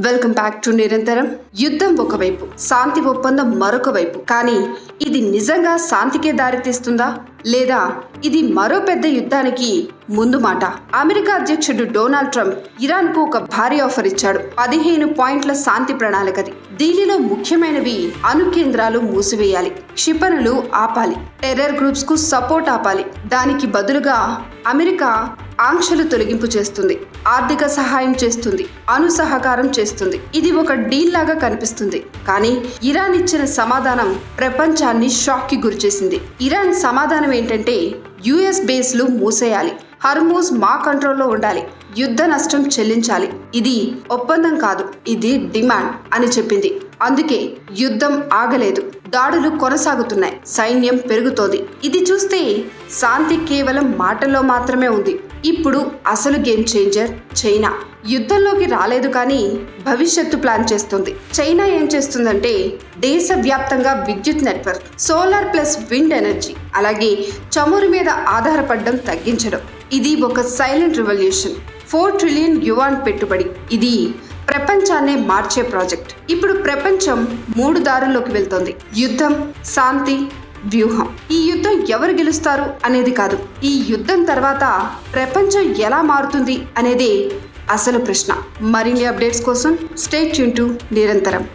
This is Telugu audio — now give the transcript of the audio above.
వెల్కమ్ బ్యాక్ టు నిరంతరం. యుద్ధం ఒకవైపు, శాంతి ఒప్పందం మరొక వైపు. కానీ ఇది నిజంగా శాంతికే దారితీస్తుందా, లేదా ఇది మరో పెద్ద యుద్ధానికి ముందు మాట? అమెరికా అధ్యక్షుడు డొనాల్డ్ ట్రంప్ ఇరాన్ కు ఒక భారీ ఆఫర్ ఇచ్చాడు. 15 పాయింట్ల శాంతి ప్రణాళికది. దీనిలో ముఖ్యమైనవి: అణు కేంద్రాలు మూసివేయాలి, క్షిపణులు ఆపాలి, టెర్రర్ గ్రూప్స్ కు సపోర్ట్ ఆపాలి. దానికి బదులుగా అమెరికా ఆంక్షలు తొలగింపు చేస్తుంది, ఆర్థిక సహాయం చేస్తుంది, అణు సహకారం చేస్తుంది. ఇది ఒక డీల్ లాగా కనిపిస్తుంది. కానీ ఇరాన్ ఇచ్చిన సమాధానం ప్రపంచాన్ని షాక్ కి గురిచేసింది. ఇరాన్ సమాధానం ఏంటంటే, యుఎస్ బేస్లు మూసేయాలి, హర్మూజ్ మా కంట్రోల్లో ఉండాలి, యుద్ధ నష్టం చెల్లించాలి. ఇది ఒప్పందం కాదు, ఇది డిమాండ్ అని చెప్పింది. అందుకే యుద్ధం ఆగలేదు, దాడులు కొనసాగుతున్నాయి, సైన్యం పెరుగుతోంది. ఇది చూస్తే శాంతి కేవలం మాటల్లో మాత్రమే ఉంది. ఇప్పుడు అసలు గేమ్ చేంజర్ చైనా. యుద్ధంలోకి రాలేదు, కానీ భవిష్యత్తు ప్లాన్ చేస్తుంది. చైనా ఏం చేస్తుందంటే, దేశవ్యాప్తంగా విద్యుత్ network, solar plus wind energy, అలాగే చమురు మీద ఆధారపడడం తగ్గించడం. ఇది ఒక సైలెంట్ రివల్యూషన్. 4 ట్రిలియన్ యువాన్ పెట్టుబడి. ఇది ప్రపంచాన్నే మార్చే ప్రాజెక్ట్. ఇప్పుడు ప్రపంచం 3 దారుల్లోకి వెళ్తోంది: యుద్ధం, శాంతి, వ్యూహం. ఈ యుద్ధం ఎవరు గెలుస్తారు అనేది కాదు, ఈ యుద్ధం తర్వాత ప్రపంచం ఎలా మారుతుంది అనేదే అసలు ప్రశ్న. మరిన్ని అప్డేట్స్ కోసం స్టే ట్యూన్ టు నిరంతరం.